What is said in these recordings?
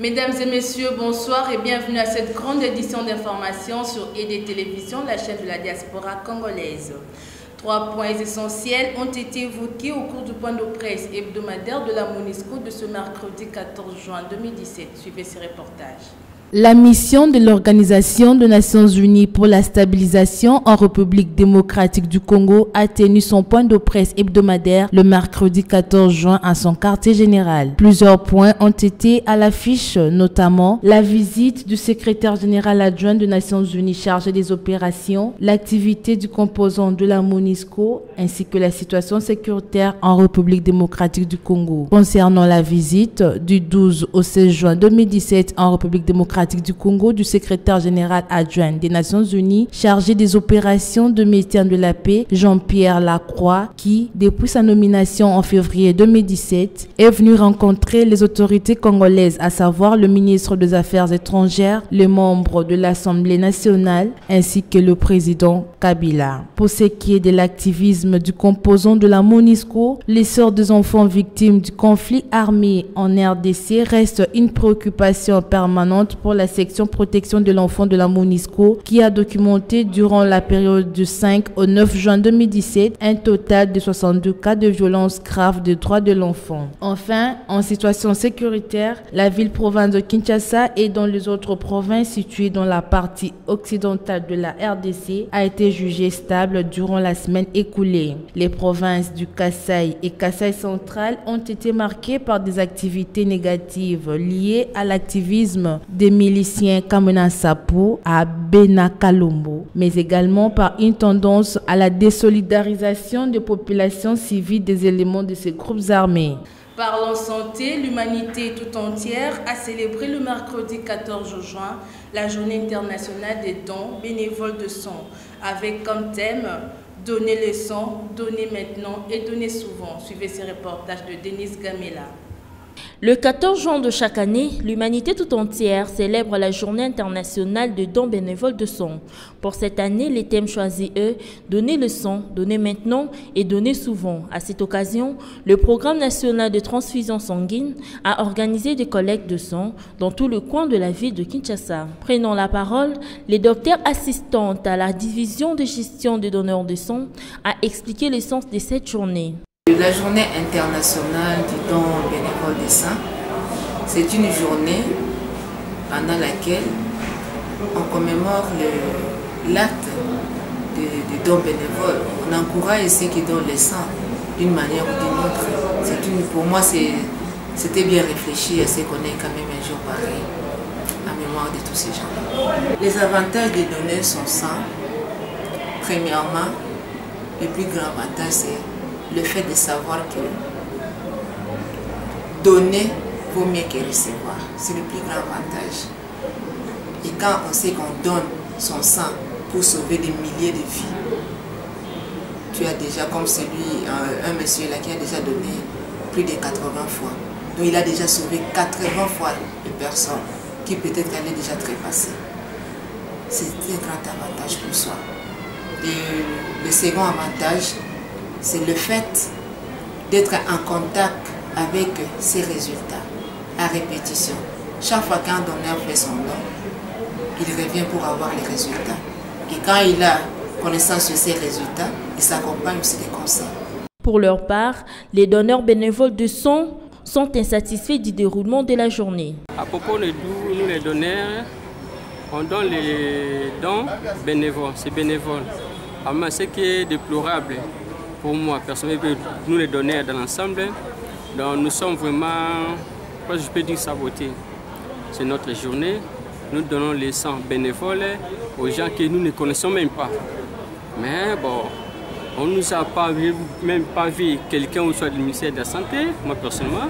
Mesdames et messieurs, bonsoir et bienvenue à cette grande édition d'information sur ED Télévision, la chaîne de la diaspora congolaise. 3 points essentiels ont été évoqués au cours du point de presse hebdomadaire de la MONUSCO de ce mercredi 14 juin 2017. Suivez ces reportages. La mission de l'Organisation des Nations Unies pour la stabilisation en République démocratique du Congo a tenu son point de presse hebdomadaire le mercredi 14 juin à son quartier général. Plusieurs points ont été à l'affiche, notamment la visite du secrétaire général adjoint des Nations Unies chargé des opérations, l'activité du composant de la MONUSCO ainsi que la situation sécuritaire en République démocratique du Congo. Concernant la visite du 12 au 16 juin 2017 en République démocratique du Congo du secrétaire général adjoint des Nations Unies chargé des opérations de maintien de la paix, Jean-Pierre Lacroix, qui, depuis sa nomination en février 2017, est venu rencontrer les autorités congolaises, à savoir le ministre des Affaires étrangères, les membres de l'Assemblée nationale, ainsi que le président Kabila. Pour ce qui est de l'activisme du composant de la MONUSCO, les sœurs des enfants victimes du conflit armé en RDC restent une préoccupation permanente pour la section protection de l'enfant de la MONUSCO qui a documenté durant la période du 5 au 9 juin 2017 un total de 62 cas de violences graves des droits de l'enfant. Enfin, en situation sécuritaire, la ville-province de Kinshasa et dans les autres provinces situées dans la partie occidentale de la RDC a été jugée stable durant la semaine écoulée. Les provinces du Kasaï et Kasaï central ont été marquées par des activités négatives liées à l'activisme des miliciens Kamena Sapu à Benakalombo, mais également par une tendance à la désolidarisation des populations civiles des éléments de ces groupes armés. Parlons santé, l'humanité tout entière a célébré le mercredi 14 juin la journée internationale des dons bénévoles de sang, avec comme thème « Donner le sang, donner maintenant et donner souvent ». Suivez ces reportages de Denise Gamela. Le 14 juin de chaque année, l'humanité tout entière célèbre la journée internationale de dons bénévoles de sang. Pour cette année, les thèmes choisis sont « Donner le sang, donner maintenant et donner souvent ». À cette occasion, le Programme national de transfusion sanguine a organisé des collectes de sang dans tout le coin de la ville de Kinshasa. Prenant la parole, les docteurs assistantes à la division de gestion des donneurs de sang a expliqué le sens de cette journée. La journée internationale du don bénévole de sang, c'est une journée pendant laquelle on commémore l'acte de don bénévole. On encourage ceux qui donnent le sang d'une manière ou d'une autre. Pour moi, c'était bien réfléchi et c'est qu'on ait quand même un jour pareil en mémoire de tous ces gens-là. Les avantages de donner son sang, premièrement, le plus grand avantage, c'est le fait de savoir que donner vaut mieux que recevoir. C'est le plus grand avantage. Et quand on sait qu'on donne son sang pour sauver des milliers de vies, tu as déjà, comme celui, un monsieur là qui a déjà donné plus de 80 fois. Donc il a déjà sauvé 80 fois de personnes qui peut-être allaient déjà trépasser. C'est un grand avantage pour soi. Et le second avantage, c'est le fait d'être en contact avec ses résultats à répétition. Chaque fois qu'un donneur fait son don, il revient pour avoir les résultats. Et quand il a connaissance de ces résultats, il s'accompagne aussi des conseils. Pour leur part, les donneurs bénévoles de sang sont insatisfaits du déroulement de la journée. À propos de nous, les donneurs, on donne les dons bénévoles, c'est bénévole. Mais ce qui est déplorable, pour moi, personnellement, nous les donneurs dans l'ensemble, nous sommes vraiment, je peux dire, sabotés. C'est notre journée. Nous donnons les sangs bénévoles aux gens que nous ne connaissons même pas. Mais bon, on ne nous a même pas vu quelqu'un au soit du ministère de la Santé, moi personnellement.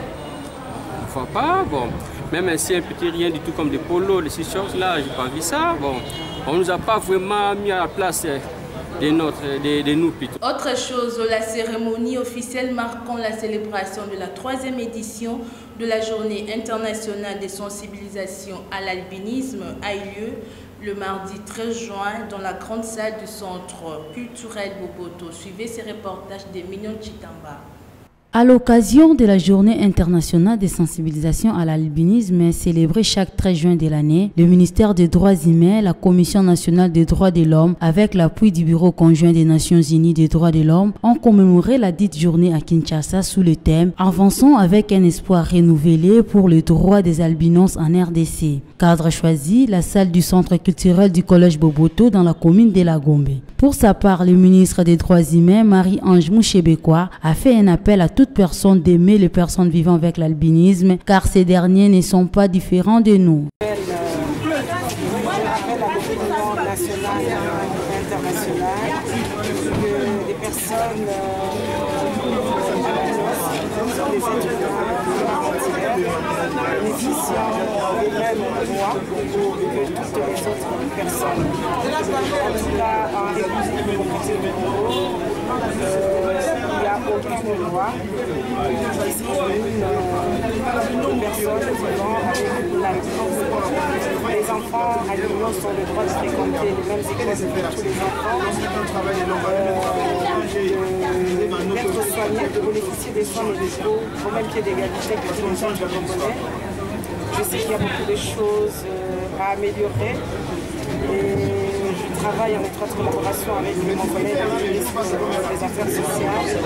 On ne voit pas. Bon, même si un petit rien du tout comme des polos, de ces choses-là, je n'ai pas vu ça. Bon, on ne nous a pas vraiment mis à la place de nous plutôt. Autre chose, la cérémonie officielle marquant la célébration de la 3e édition de la journée internationale de sensibilisation à l'albinisme a eu lieu le mardi 13 juin dans la grande salle du centre culturel Boboto. Suivez ces reportages de Mignon Chitamba. À l'occasion de la Journée internationale de sensibilisation à l'albinisme célébrée chaque 13 juin de l'année, le ministère des Droits humains, la Commission nationale des droits de l'homme, avec l'appui du Bureau conjoint des Nations unies des droits de l'homme, ont commémoré la dite journée à Kinshasa sous le thème « Avançons avec un espoir renouvelé pour le droit des albinos en RDC ». Cadre choisi, la salle du centre culturel du collège Boboto dans la commune de La Gombe. Pour sa part, le ministre des Droits humains, Marie-Ange Mouchébekwa, a fait un appel à toute personne d'aimer les personnes vivant avec l'albinisme, car ces derniers ne sont pas différents de nous. Je rappelle à l'opinion nationale et internationale que les personnes bénéficiant des mêmes droits que toutes les autres personnes. En tout cas, en République démocratique du Congo, il n'y a aucune loi qui discrimine une personne vivant avec l'albinisme. Les enfants albinos ont le droit de fréquenter les mêmes écoles que tous les enfants, d'être soignés, de bénéficier des soins médicaux au même pied d'égalité que tous les autres Congolais. Je sais qu'il y a beaucoup de choses à améliorer et je travaille en étroite collaboration avec mon collègue ministre des Affaires sociales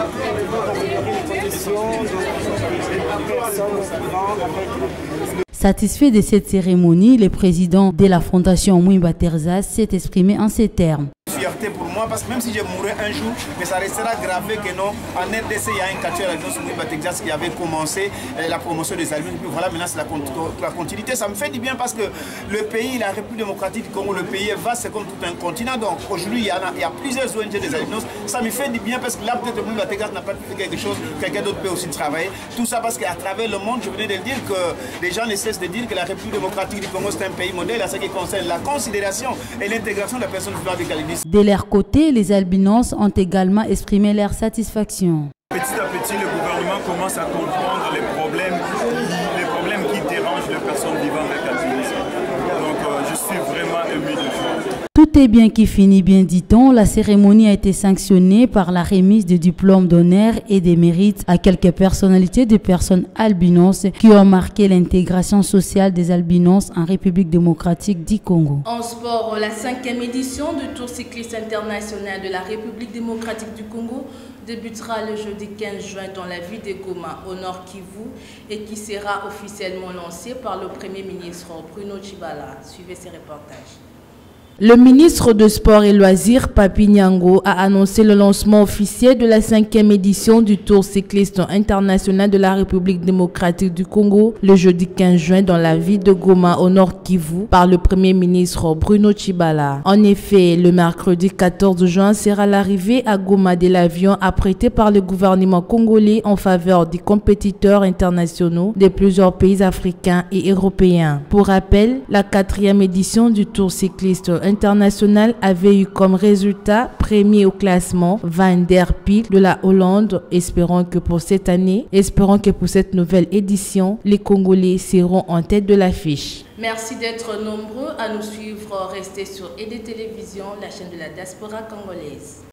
pour améliorer les conditions de personnes vivant avec l'albinisme. Satisfait de cette cérémonie, le président de la fondation Mouimba Terzas s'est exprimé en ces termes. Fierté pour moi parce que même si je mourrais un jour, mais ça restera gravé que non, en RDC il y a un quartier à l'agence Mouimba Terzas qui avait commencé la promotion des albinos, puis voilà maintenant c'est la continuité. Ça me fait du bien parce que le pays, la République démocratique du Congo, le pays est vaste, c'est comme tout un continent, donc aujourd'hui il y a plusieurs ONG des albinos, ça me fait du bien parce que là peut-être Mouimba Terzas n'a pas fait quelque chose, quelqu'un d'autre peut aussi travailler, tout ça parce qu'à travers le monde, je venais de le dire que les gens ne cessent de dire que la République démocratique du Congo c'est un pays modèle à ce qui concerne la considération et l'intégration de la personne vivant avec l'albinisme. De leur côté, les albinos ont également exprimé leur satisfaction. Petit à petit, le gouvernement commence à comprendre les problèmes qui dérangent les personnes vivant avec l'albinisme. Donc je suis vraiment ému de ça. Tout est bien qui finit bien, dit-on. La cérémonie a été sanctionnée par la remise de diplômes d'honneur et des mérites à quelques personnalités de personnes albinos qui ont marqué l'intégration sociale des albinos en République démocratique du Congo. En sport, la 5e édition du Tour cycliste international de la République démocratique du Congo débutera le jeudi 15 juin dans la ville de Goma, au nord Kivu, et qui sera officiellement lancé par le Premier ministre Bruno Tshibala. Suivez ces reportages. Le ministre de Sport et Loisirs, Papi Nyango, a annoncé le lancement officiel de la 5e édition du Tour cycliste international de la République démocratique du Congo le jeudi 15 juin dans la ville de Goma au nord Kivu par le Premier ministre Bruno Tshibala. En effet, le mercredi 14 juin sera l'arrivée à Goma de l'avion apprêté par le gouvernement congolais en faveur des compétiteurs internationaux de plusieurs pays africains et européens. Pour rappel, la 4e édition du Tour cycliste international avait eu comme résultat premier au classement Van der Poel de la Hollande. Espérons que pour cette nouvelle édition, les Congolais seront en tête de l'affiche. Merci d'être nombreux à nous suivre. Restez sur ED Télévision, la chaîne de la diaspora congolaise.